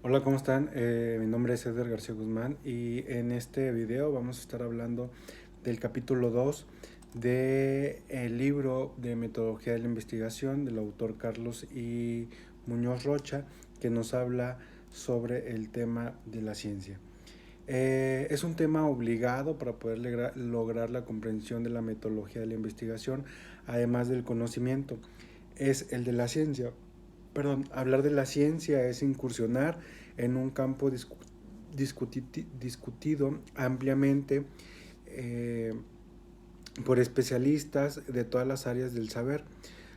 Hola, ¿cómo están? Mi nombre es Eder García Guzmán y en este video vamos a estar hablando del capítulo 2 del libro de Metodología de la Investigación del autor Carlos I. Muñoz Rocha, que nos habla sobre el tema de la ciencia. Es un tema obligado para poder lograr la comprensión de la metodología de la investigación, además del conocimiento. Es el de la ciencia. Perdón, hablar de la ciencia es incursionar en un campo discutido ampliamente eh, por especialistas de todas las áreas del saber.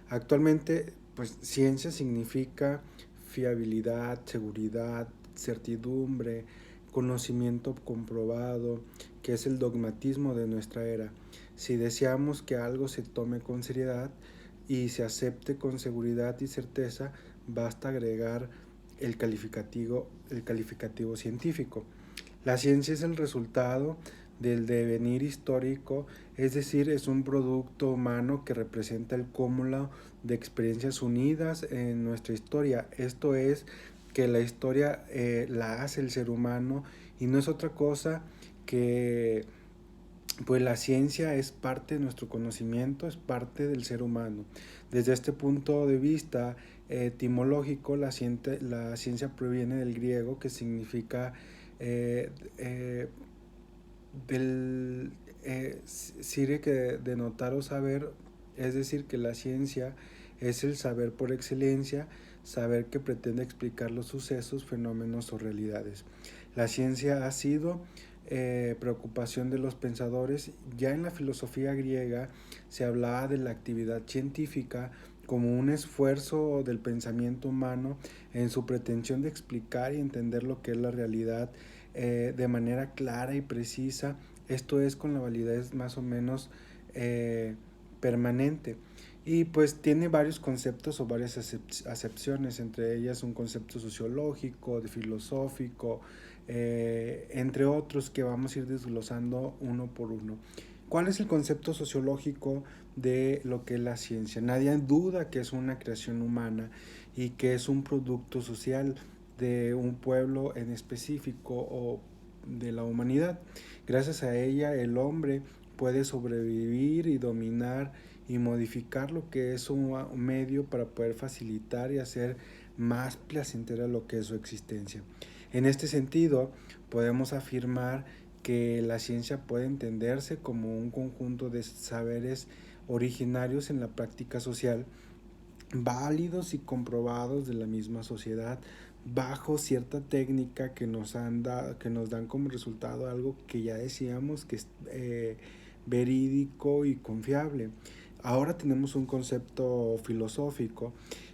Actualmente, pues ciencia significa fiabilidad, seguridad, certidumbre, conocimiento comprobado, que es el dogmatismo de nuestra era. Si deseamos que algo se tome con seriedad y se acepte con seguridad y certeza, basta agregar el calificativo científico. La ciencia es el resultado del devenir histórico, es decir, es un producto humano que representa el cúmulo de experiencias unidas en nuestra historia. Esto es que la historia la hace el ser humano y no es otra cosa que pues la ciencia es parte de nuestro conocimiento, es parte del ser humano. Desde este punto de vista etimológico, la ciencia proviene del griego, que significa eh, eh, del sire, que denotar o saber, es decir, que la ciencia es el saber por excelencia, saber que pretende explicar los sucesos, fenómenos o realidades. La ciencia ha sido preocupación de los pensadores. Ya en la filosofía griega se hablaba de la actividad científica como un esfuerzo del pensamiento humano en su pretensión de explicar y entender lo que es la realidad de manera clara y precisa, esto es con la validez más o menos permanente. Y pues tiene varios conceptos o varias acepciones, entre ellas un concepto sociológico, de filosófico, entre otros que vamos a ir desglosando uno por uno. ¿Cuál es el concepto sociológico de lo que es la ciencia? Nadie duda que es una creación humana y que es un producto social de un pueblo en específico o de la humanidad. Gracias a ella el hombre puede sobrevivir y dominar y modificar lo que es un medio para poder facilitar y hacer más placentera lo que es su existencia. En este sentido, podemos afirmar que la ciencia puede entenderse como un conjunto de saberes originarios en la práctica social, válidos y comprobados de la misma sociedad, bajo cierta técnica que nos dan como resultado algo que ya decíamos que es verídico y confiable. Ahora tenemos un concepto filosófico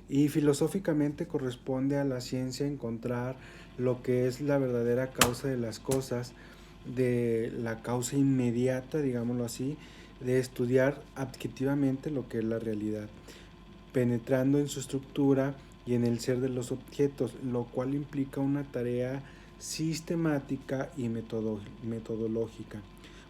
y filosóficamente corresponde a la ciencia encontrar lo que es la verdadera causa de las cosas, de la causa inmediata, digámoslo así, de estudiar objetivamente lo que es la realidad, penetrando en su estructura y en el ser de los objetos, lo cual implica una tarea sistemática y metodológica.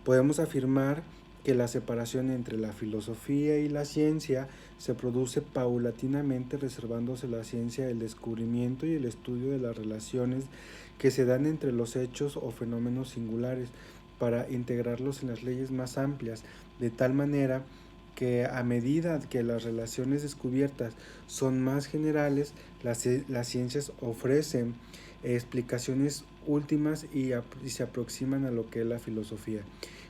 Podemos afirmar que la separación entre la filosofía y la ciencia se produce paulatinamente, reservándose la ciencia el descubrimiento y el estudio de las relaciones que se dan entre los hechos o fenómenos singulares, para integrarlos en las leyes más amplias, de tal manera que a medida que las relaciones descubiertas son más generales, las ciencias ofrecen explicaciones últimas y se aproximan a lo que es la filosofía.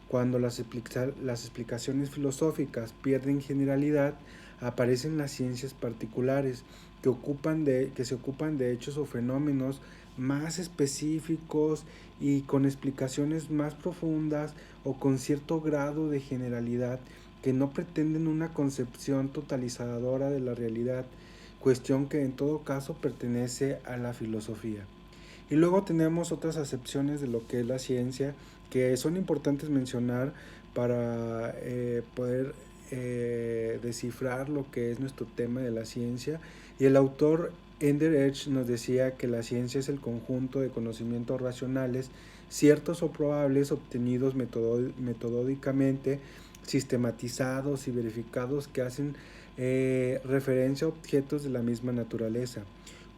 Cuando las explicaciones filosóficas pierden generalidad, aparecen las ciencias particulares que se ocupan de hechos o fenómenos más específicos y con explicaciones más profundas o con cierto grado de generalidad, que no pretenden una concepción totalizadora de la realidad, cuestión que en todo caso pertenece a la filosofía. Y luego tenemos otras acepciones de lo que es la ciencia, que son importantes mencionar para poder descifrar lo que es nuestro tema de la ciencia. Y el autor Ender Edge nos decía que la ciencia es el conjunto de conocimientos racionales, ciertos o probables, obtenidos metodológicamente, sistematizados y verificados, que hacen referencia a objetos de la misma naturaleza.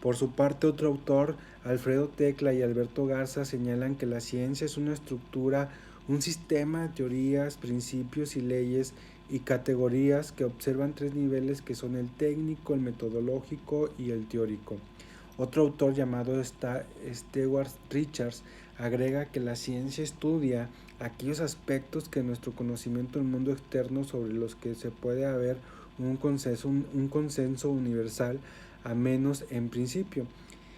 Por su parte, otro autor, Alfredo Tecla y Alberto Garza, señalan que la ciencia es una estructura, un sistema de teorías, principios y leyes y categorías que observan tres niveles que son el técnico, el metodológico y el teórico. Otro autor llamado Stewart Richards agrega que la ciencia estudia aquellos aspectos que nuestro conocimiento del mundo externo sobre los que se puede haber un consenso universal, a menos en principio.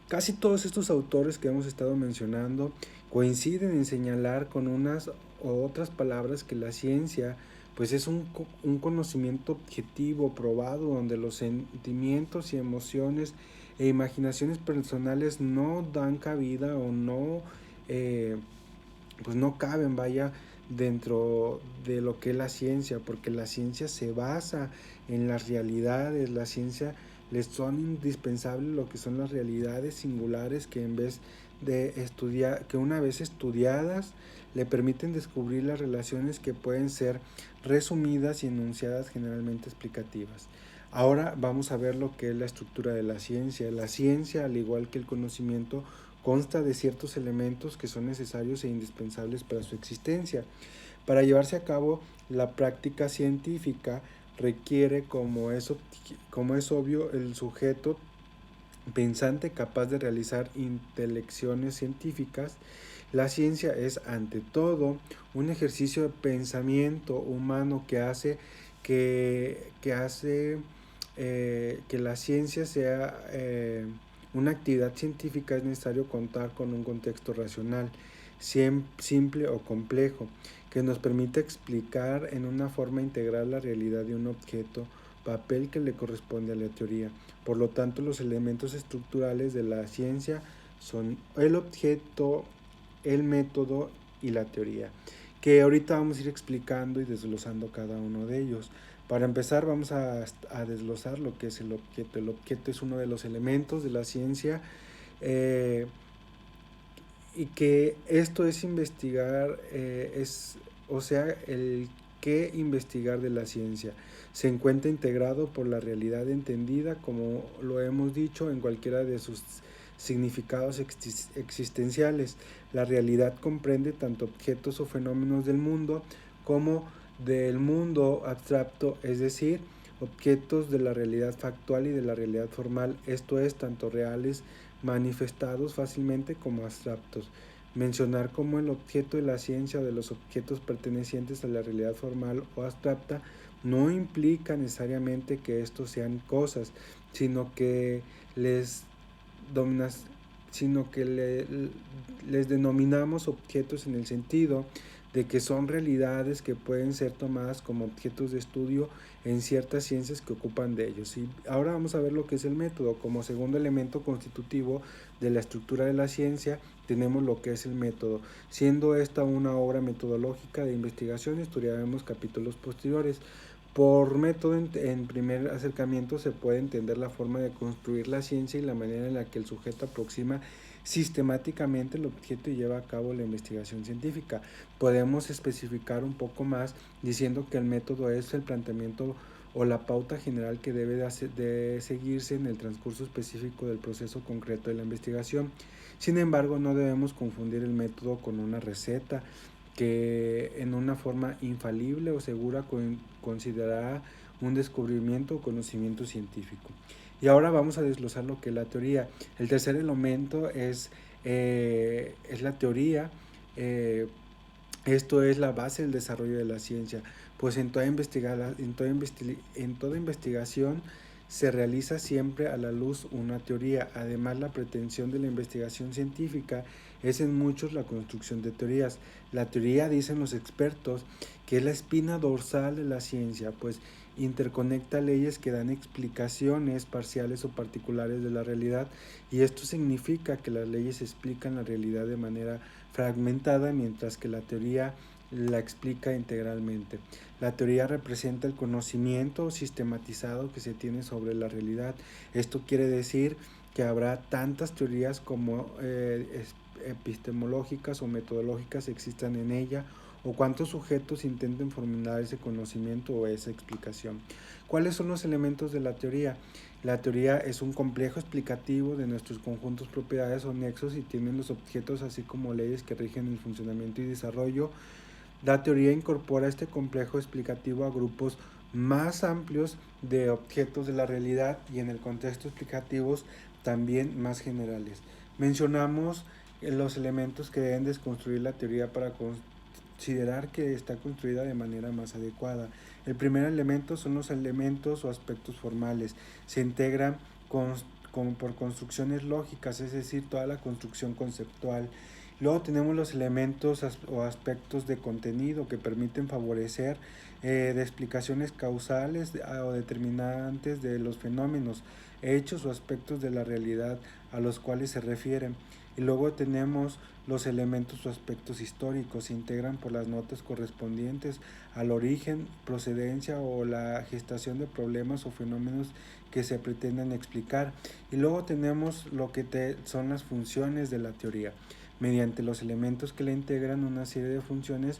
Casi todos estos autores que hemos estado mencionando coinciden en señalar con unas o otras palabras que la ciencia pues es un conocimiento objetivo, probado, donde los sentimientos y emociones e imaginaciones personales no dan cabida o no, pues no caben, vaya, dentro de lo que es la ciencia, porque la ciencia se basa en las realidades, la ciencia les son indispensables lo que son las realidades singulares que en vez de estudiar, que una vez estudiadas le permiten descubrir las relaciones que pueden ser resumidas y enunciadas generalmente explicativas. Ahora vamos a ver lo que es la estructura de la ciencia. La ciencia, al igual que el conocimiento, consta de ciertos elementos que son necesarios e indispensables para su existencia. Para llevarse a cabo la práctica científica requiere, como es obvio, el sujeto pensante capaz de realizar intelecciones científicas. La ciencia es, ante todo, un ejercicio de pensamiento humano que hace que la ciencia sea una actividad científica. Es necesario contar con un contexto racional, simple o complejo, que nos permite explicar en una forma integral la realidad de un objeto, papel que le corresponde a la teoría. Por lo tanto, los elementos estructurales de la ciencia son el objeto, el método y la teoría, que ahorita vamos a ir explicando y desglosando cada uno de ellos. Para empezar, vamos a desglosar lo que es el objeto. El objeto es uno de los elementos de la ciencia, y que esto es investigar, el qué investigar de la ciencia. Se encuentra integrado por la realidad entendida, como lo hemos dicho, en cualquiera de sus significados existenciales. La realidad comprende tanto objetos o fenómenos del mundo como del mundo abstracto, es decir, objetos de la realidad factual y de la realidad formal, esto es, tanto reales manifestados fácilmente como abstractos. Mencionar como el objeto de la ciencia o de los objetos pertenecientes a la realidad formal o abstracta no implica necesariamente que estos sean cosas, sino que les dominas, sino que les denominamos objetos en el sentido de que son realidades que pueden ser tomadas como objetos de estudio en ciertas ciencias que ocupan de ellos. Y ahora vamos a ver lo que es el método. Como segundo elemento constitutivo de la estructura de la ciencia, tenemos lo que es el método. Siendo esta una obra metodológica de investigación, estudiaremos capítulos posteriores. Por método, en primer acercamiento se puede entender la forma de construir la ciencia y la manera en la que el sujeto aproxima sistemáticamente el objeto y lleva a cabo la investigación científica. Podemos especificar un poco más diciendo que el método es el planteamiento o la pauta general que debe de seguirse en el transcurso específico del proceso concreto de la investigación. Sin embargo, no debemos confundir el método con una receta que en una forma infalible o segura considerará un descubrimiento o conocimiento científico. Y ahora vamos a desglosar lo que es la teoría. El tercer elemento es la teoría. Esto es la base del desarrollo de la ciencia, pues en toda investigación se realiza siempre a la luz una teoría. Además, la pretensión de la investigación científica es en muchos la construcción de teorías. La teoría, dicen los expertos, que es la espina dorsal de la ciencia, pues interconecta leyes que dan explicaciones parciales o particulares de la realidad, y esto significa que las leyes explican la realidad de manera fragmentada, mientras que la teoría la explica integralmente. La teoría representa el conocimiento sistematizado que se tiene sobre la realidad. Esto quiere decir que habrá tantas teorías como epistemológicas o metodológicas existan en ella, o cuántos sujetos intenten formular ese conocimiento o esa explicación. ¿Cuáles son los elementos de la teoría? La teoría es un complejo explicativo de nuestros conjuntos, propiedades o nexos y tienen los objetos así como leyes que rigen el funcionamiento y desarrollo. La teoría incorpora este complejo explicativo a grupos más amplios de objetos de la realidad y en el contexto explicativos también más generales. Mencionamos los elementos que deben desconstruir la teoría para considerar que está construida de manera más adecuada. El primer elemento son los elementos o aspectos formales. Se integran por construcciones lógicas, es decir, toda la construcción conceptual. Luego tenemos los elementos o aspectos de contenido que permiten favorecer de explicaciones causales o determinantes de los fenómenos, hechos o aspectos de la realidad a los cuales se refieren. Y luego tenemos los elementos o aspectos históricos, se integran por las notas correspondientes al origen, procedencia o la gestación de problemas o fenómenos que se pretenden explicar. Y luego tenemos lo que son las funciones de la teoría, mediante los elementos que le integran una serie de funciones,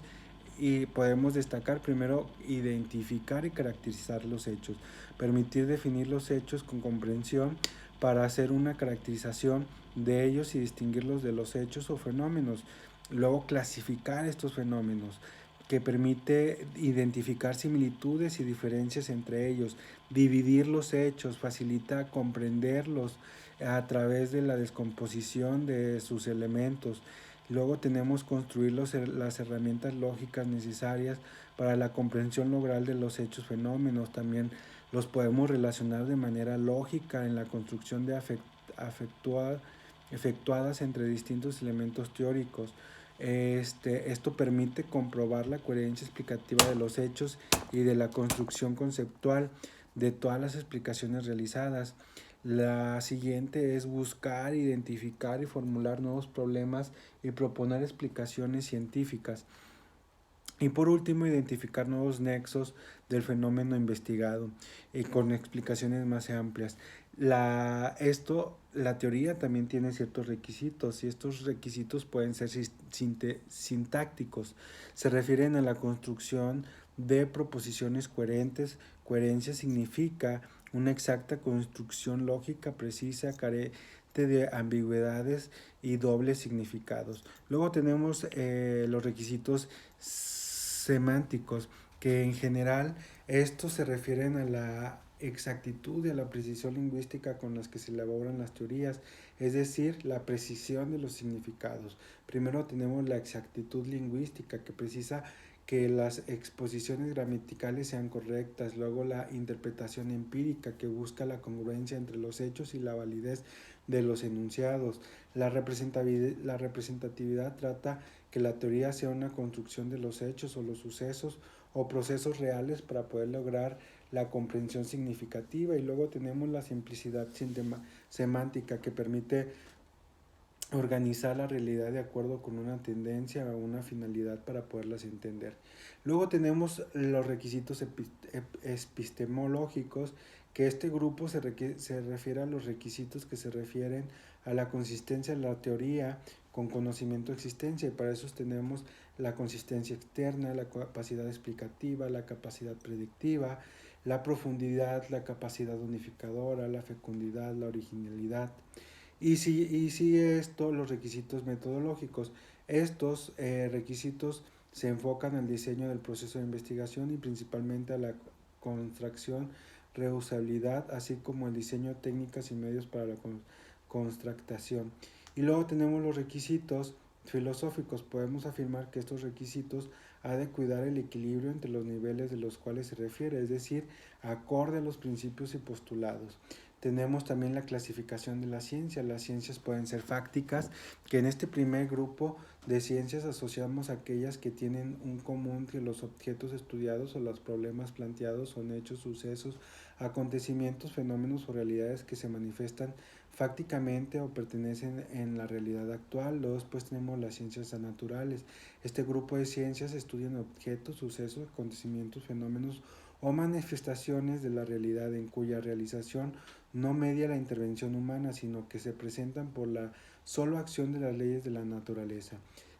y podemos destacar primero identificar y caracterizar los hechos, permitir definir los hechos con comprensión para hacer una caracterización de ellos y distinguirlos de los hechos o fenómenos, luego clasificar estos fenómenos que permite identificar similitudes y diferencias entre ellos, dividir los hechos, facilita comprenderlos a través de la descomposición de sus elementos. Luego tenemos construir las herramientas lógicas necesarias para la comprensión logral de los hechos fenómenos. También los podemos relacionar de manera lógica en la construcción de efectuadas entre distintos elementos teóricos. Esto permite comprobar la coherencia explicativa de los hechos y de la construcción conceptual de todas las explicaciones realizadas. La siguiente es buscar, identificar y formular nuevos problemas y proponer explicaciones científicas. Y por último, identificar nuevos nexos del fenómeno investigado y con explicaciones más amplias. La teoría también tiene ciertos requisitos y estos requisitos pueden ser sintácticos. Se refieren a la construcción de proposiciones coherentes. Coherencia significa una exacta construcción lógica, precisa, carente de ambigüedades y dobles significados. Luego tenemos los requisitos semánticos, que en general estos se refieren a la exactitud y a la precisión lingüística con las que se elaboran las teorías, es decir, la precisión de los significados. Primero tenemos la exactitud lingüística, que precisa que las exposiciones gramaticales sean correctas. Luego la interpretación empírica, que busca la congruencia entre los hechos y la validez de los enunciados. La representatividad trata que la teoría sea una construcción de los hechos o los sucesos o procesos reales para poder lograr la comprensión significativa. Y luego tenemos la simplicidad semántica, que permite organizar la realidad de acuerdo con una tendencia o una finalidad para poderlas entender. Luego tenemos los requisitos epistemológicos, que este grupo se refiere a los requisitos que se refieren a la consistencia de la teoría con conocimiento de existencia, y para eso tenemos la consistencia externa, la capacidad explicativa, la capacidad predictiva, la profundidad, la capacidad unificadora, la fecundidad, la originalidad. Los requisitos metodológicos. Estos requisitos se enfocan al diseño del proceso de investigación y principalmente a la contracción, reusabilidad, así como el diseño de técnicas y medios para la contractación. Y luego tenemos los requisitos filosóficos. Podemos afirmar que estos requisitos ha de cuidar el equilibrio entre los niveles de los cuales se refiere, es decir, acorde a los principios y postulados. Tenemos también la clasificación de la ciencia. Las ciencias pueden ser fácticas, que en este primer grupo de ciencias asociamos aquellas que tienen un común, que los objetos estudiados o los problemas planteados son hechos, sucesos, acontecimientos, fenómenos o realidades que se manifiestan fácticamente o pertenecen en la realidad actual. Luego después tenemos las ciencias naturales. Este grupo de ciencias estudian objetos, sucesos, acontecimientos, fenómenos o manifestaciones de la realidad, en cuya realización no media la intervención humana, sino que se presentan por la solo acción de las leyes de la naturaleza.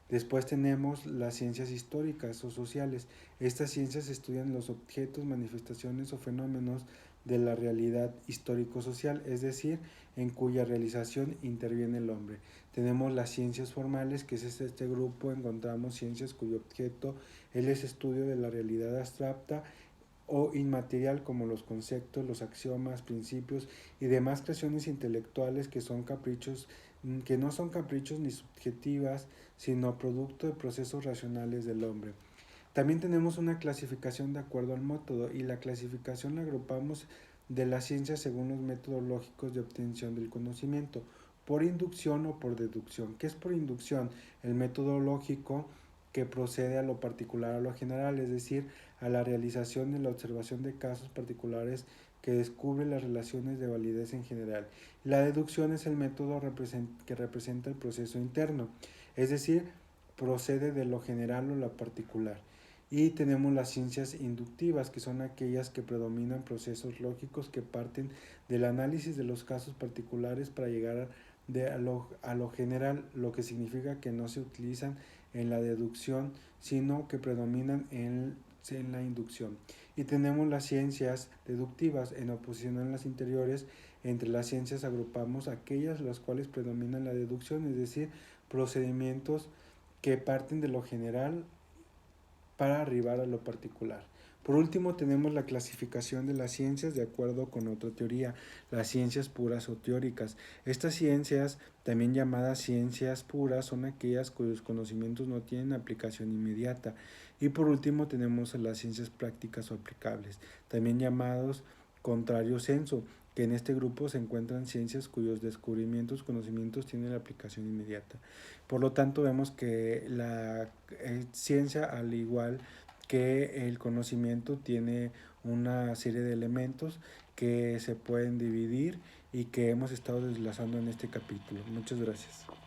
Después tenemos las ciencias históricas o sociales. Estas ciencias estudian los objetos, manifestaciones o fenómenos de la realidad histórico-social, es decir, en cuya realización interviene el hombre. Tenemos las ciencias formales, que es este grupo, encontramos ciencias cuyo objeto es el estudio de la realidad abstracta o inmaterial, como los conceptos, los axiomas, principios y demás creaciones intelectuales que no son caprichos ni subjetivas, sino producto de procesos racionales del hombre. También tenemos una clasificación de acuerdo al método, y la clasificación la agrupamos de la ciencia según los métodos lógicos de obtención del conocimiento, por inducción o por deducción. ¿Qué es por inducción? El método lógico que procede a lo particular a lo general, es decir, a la realización de la observación de casos particulares que descubre las relaciones de validez en general. La deducción es el método que representa el proceso interno, es decir, procede de lo general o lo particular. Y tenemos las ciencias inductivas, que son aquellas que predominan procesos lógicos que parten del análisis de los casos particulares para llegar a lo general, lo que significa que no se utilizan en la deducción, sino que predominan en la inducción. Y tenemos las ciencias deductivas, en oposición a las anteriores. Entre las ciencias agrupamos aquellas las cuales predominan la deducción, es decir, procedimientos que parten de lo general para arribar a lo particular. Por último, tenemos la clasificación de las ciencias de acuerdo con otra teoría, las ciencias puras o teóricas. Estas ciencias, también llamadas ciencias puras, son aquellas cuyos conocimientos no tienen aplicación inmediata. Y por último, tenemos las ciencias prácticas o aplicables, también llamados contrario sensu, que en este grupo se encuentran ciencias cuyos descubrimientos, conocimientos tienen aplicación inmediata. Por lo tanto, vemos que la ciencia, al igual que el conocimiento, tiene una serie de elementos que se pueden dividir y que hemos estado desglosando en este capítulo. Muchas gracias.